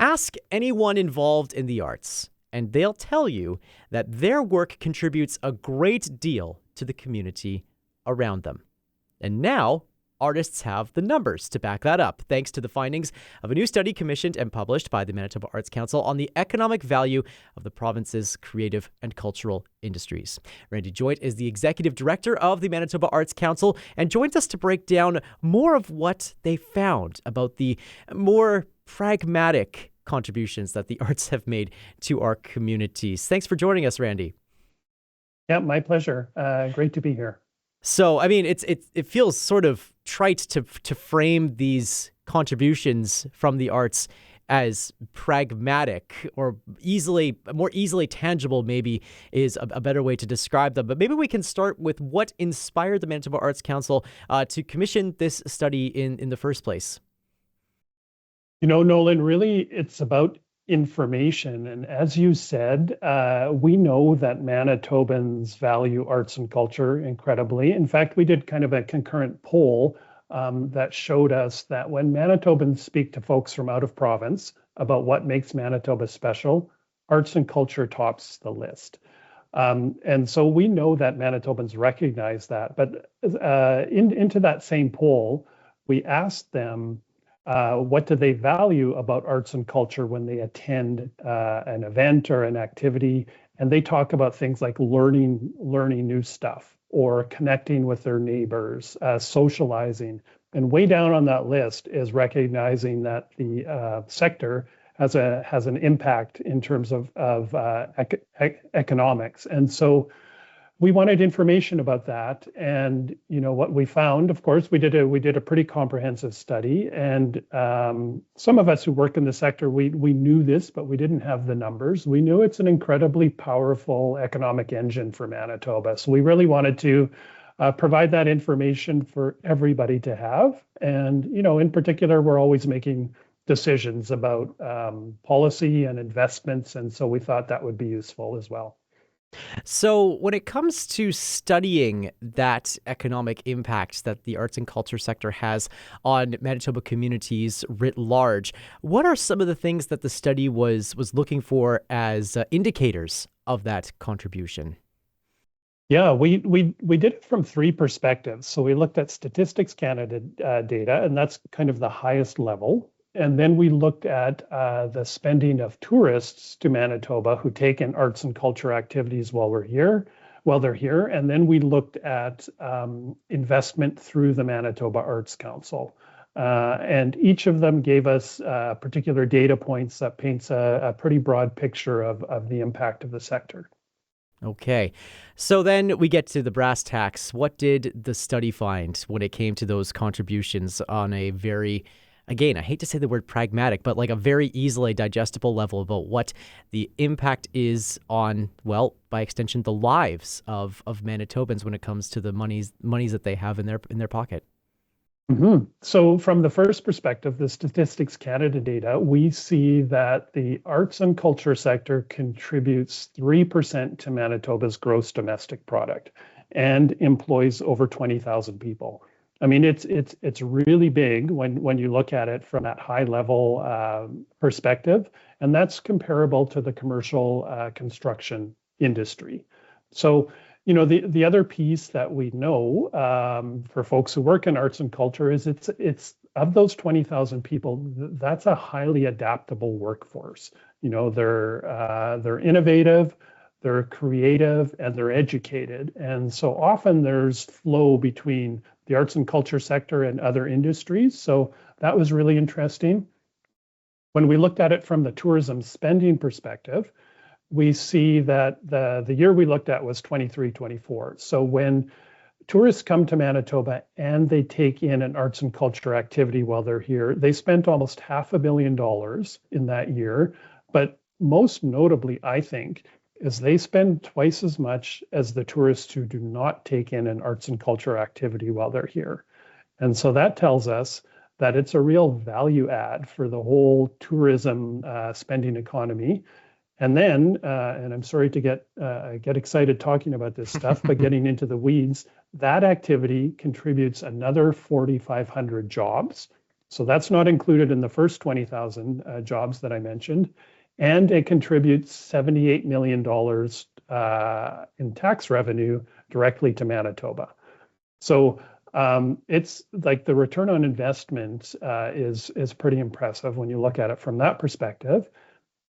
Ask anyone involved in the arts, and they'll tell you that their work contributes a great deal to the community around them. And now, artists have the numbers to back that up, thanks to the findings of a new study commissioned and published by the Manitoba Arts Council on the economic value of the province's creative and cultural industries. Randy Joyt is the executive director of the Manitoba Arts Council and joins us to break down more of what they found about the more pragmatic contributions that the arts have made to our communities. Thanks for joining us, Randy. Yeah, my pleasure. Great to be here. So, I mean, it feels sort of trite to frame these contributions from the arts as pragmatic or more easily tangible, maybe is a better way to describe them. But maybe we can start with what inspired the Manitoba Arts Council to commission this study in the first place. You know, Nolan, really, it's about information. And as you said, we know that Manitobans value arts and culture incredibly. In fact, we did kind of a concurrent poll that showed us that when Manitobans speak to folks from out of province about what makes Manitoba special, arts and culture tops the list. And so we know that Manitobans recognize that. But into that same poll, we asked them, what do they value about arts and culture when they attend an event or an activity? And they talk about things like learning new stuff or connecting with their neighbors, socializing. And way down on that list is recognizing that the sector has an impact in terms of economics. And so we wanted information about that. And you know what we found, of course, we did a pretty comprehensive study. And some of us who work in the sector, we knew this, but we didn't have the numbers. We knew it's an incredibly powerful economic engine for Manitoba. So we really wanted to provide that information for everybody to have. And you know, in particular, we're always making decisions about policy and investments. And so we thought that would be useful as well. So when it comes to studying that economic impact that the arts and culture sector has on Manitoba communities writ large, what are some of the things that the study was looking for as indicators of that contribution? Yeah, we did it from three perspectives. So we looked at Statistics Canada data, and that's kind of the highest level. And then we looked at the spending of tourists to Manitoba who take in arts and culture activities while they're here. And then we looked at investment through the Manitoba Arts Council. And each of them gave us particular data points that paints a pretty broad picture of the impact of the sector. Okay. So then we get to the brass tacks. What did the study find when it came to those contributions on a very, again, I hate to say the word pragmatic, but like a very easily digestible level about what the impact is on, well, by extension, the lives of Manitobans when it comes to the monies that they have in their pocket? Mm-hmm. So from the first perspective, the Statistics Canada data, we see that the arts and culture sector contributes 3% to Manitoba's gross domestic product and employs over 20,000 people. I mean, it's really big when you look at it from that high level perspective, and that's comparable to the commercial construction industry. So, you know, the other piece that we know for folks who work in arts and culture is it's of those 20,000 people, that's a highly adaptable workforce. You know, they're innovative, they're creative, and they're educated. And so often there's flow between the arts and culture sector and other industries. So that was really interesting. When we looked at it from the tourism spending perspective, we see that the year we looked at was 23-24. So when tourists come to Manitoba and they take in an arts and culture activity while they're here, they spent almost $500 million in that year. But most notably, I think, is they spend twice as much as the tourists who do not take in an arts and culture activity while they're here. And so that tells us that it's a real value add for the whole tourism spending economy. And then, and I'm sorry to get excited talking about this stuff, but getting into the weeds, that activity contributes another 4,500 jobs. So that's not included in the first 20,000 jobs that I mentioned. And it contributes $78 million in tax revenue directly to Manitoba. So it's like the return on investment is pretty impressive when you look at it from that perspective.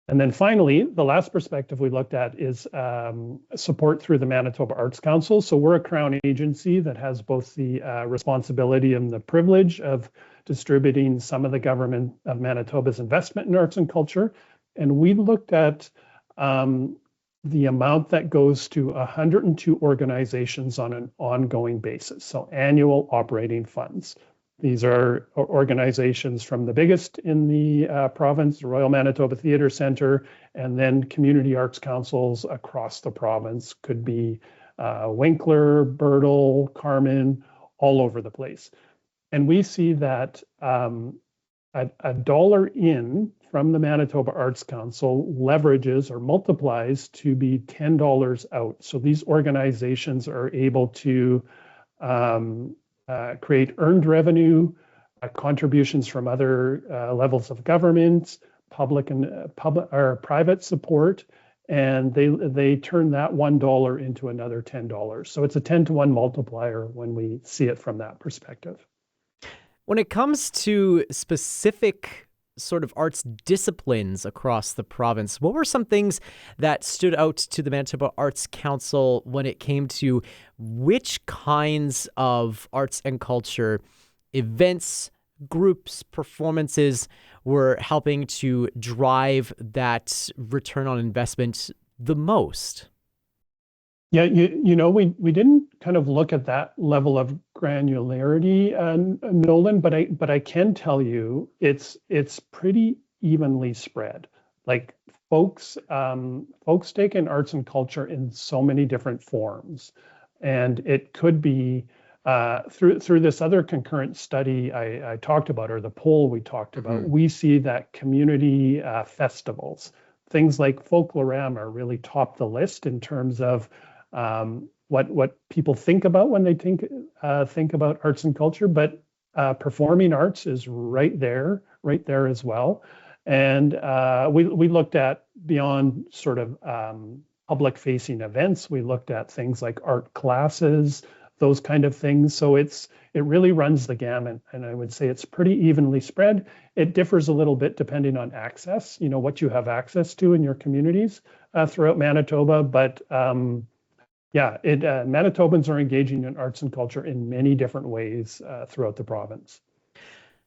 And then finally, the last perspective we looked at is support through the Manitoba Arts Council. So we're a Crown agency that has both the responsibility and the privilege of distributing some of the government of Manitoba's investment in arts and culture. And we looked at the amount that goes to 102 organizations on an ongoing basis, so annual operating funds. These are organizations from the biggest in the province, the Royal Manitoba Theatre Centre, and then community arts councils across the province. Could be Winkler, Birtle, Carman, all over the place. And we see that a dollar in from the Manitoba Arts Council leverages or multiplies to be $10 out. So these organizations are able to create earned revenue, contributions from other levels of government, public and private support, and they turn that $1 into another $10. So it's a 10-to-1 multiplier when we see it from that perspective. When it comes to specific sort of arts disciplines across the province, what were some things that stood out to the Manitoba Arts Council when it came to which kinds of arts and culture events, groups, performances were helping to drive that return on investment the most? Yeah, we didn't kind of look at that level of granularity, Nolan, but I can tell you it's pretty evenly spread. Like folks take in arts and culture in so many different forms, and it could be through this other concurrent study I talked about, or the poll we talked about. We see that community festivals, things like Folklorama, really top the list in terms of what people think about when they think about arts and culture, but performing arts is right there as well. And we looked at beyond sort of public-facing events. We looked at things like art classes, those kind of things. So it really runs the gamut, and I would say it's pretty evenly spread. It differs a little bit depending on access, what you have access to in your communities throughout Manitoba, but Manitobans are engaging in arts and culture in many different ways throughout the province.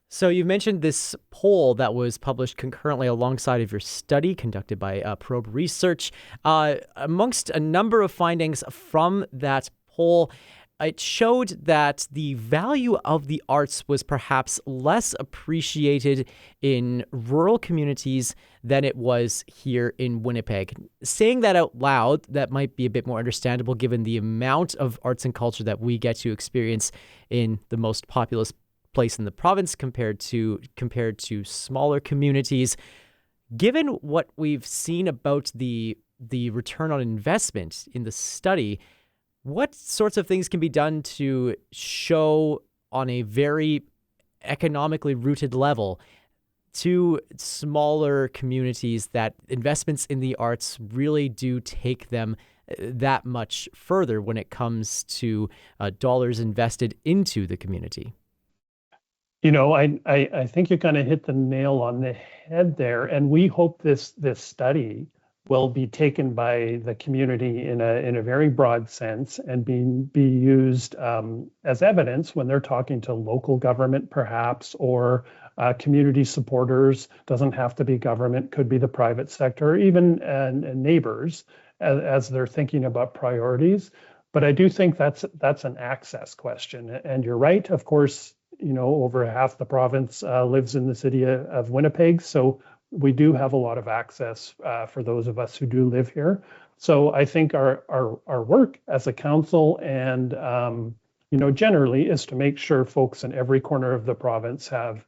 So you mentioned this poll that was published concurrently alongside of your study conducted by Probe Research. Amongst a number of findings from that poll, it showed that the value of the arts was perhaps less appreciated in rural communities than it was here in Winnipeg. Saying that out loud, that might be a bit more understandable given the amount of arts and culture that we get to experience in the most populous place in the province compared to smaller communities. Given what we've seen about the return on investment in the study, what sorts of things can be done to show on a very economically rooted level to smaller communities that investments in the arts really do take them that much further when it comes to dollars invested into the community? I think you kind of hit the nail on the head there, and we hope this study will be taken by the community in a very broad sense and be used as evidence when they're talking to local government, perhaps, or community supporters. Doesn't have to be government, could be the private sector, or even neighbors as they're thinking about priorities. But I do think that's an access question, and you're right. Of course, over half the province lives in the city of Winnipeg, so we do have a lot of access for those of us who do live here. So I think our work as a council and generally is to make sure folks in every corner of the province have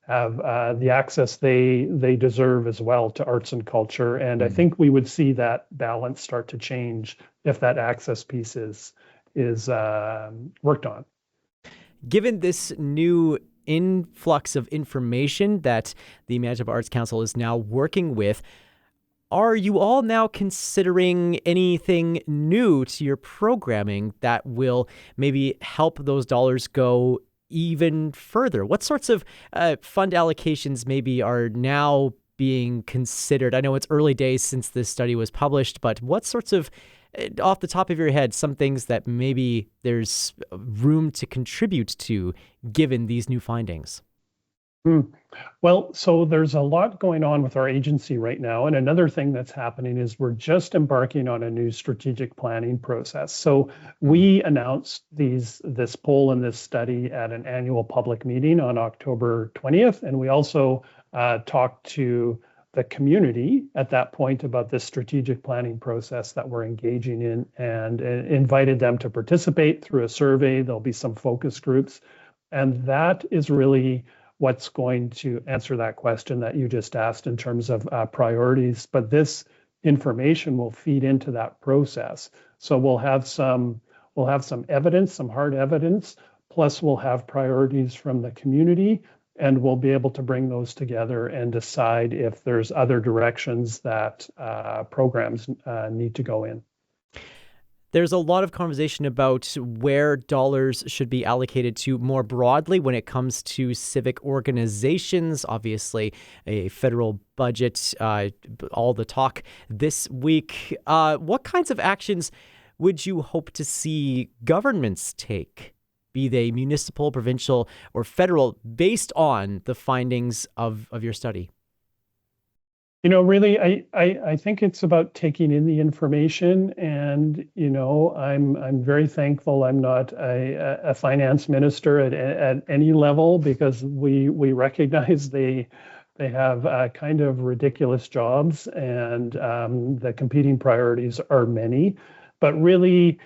the access they deserve as well to arts and culture. And I think we would see that balance start to change if that access piece is worked on. Given this new influx of information that the Manitoba Arts Council is now working with. Are you all now considering anything new to your programming that will maybe help those dollars go even further? What sorts of fund allocations maybe are now being considered? I know it's early days since this study was published, but what sorts of, off the top of your head, some things that maybe there's room to contribute to given these new findings? Well, so there's a lot going on with our agency right now. And another thing that's happening is we're just embarking on a new strategic planning process. So we announced this poll and this study at an annual public meeting on October 20th. And we also talked to the community at that point about this strategic planning process that we're engaging in, and invited them to participate through a survey. There'll be some focus groups. And that is really what's going to answer that question that you just asked in terms of priorities. But this information will feed into that process. So we'll have some evidence, some hard evidence, plus we'll have priorities from the community, and we'll be able to bring those together and decide if there's other directions that programs need to go in. There's a lot of conversation about where dollars should be allocated to more broadly when it comes to civic organizations. Obviously, a federal budget, all the talk this week. What kinds of actions would you hope to see governments take, be they municipal, provincial, or federal, based on the findings of your study? Really, I think it's about taking in the information, and I'm very thankful I'm not a finance minister at any level, because we recognize they have kind of ridiculous jobs, and the competing priorities are many. But really,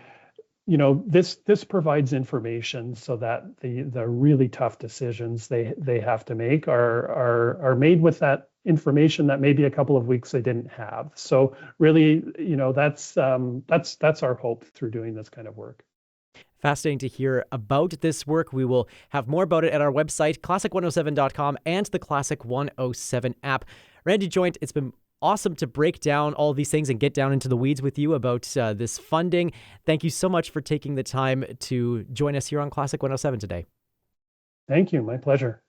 this provides information so that the really tough decisions they have to make are made with that information that maybe a couple of weeks they didn't have. So really, that's our hope through doing this kind of work. Fascinating to hear about this work. We will have more about it at our website, classic107.com, and the Classic 107 app. Randy Joint, it's been awesome to break down all these things and get down into the weeds with you about this funding. Thank you so much for taking the time to join us here on Classic 107 today. Thank you. My pleasure.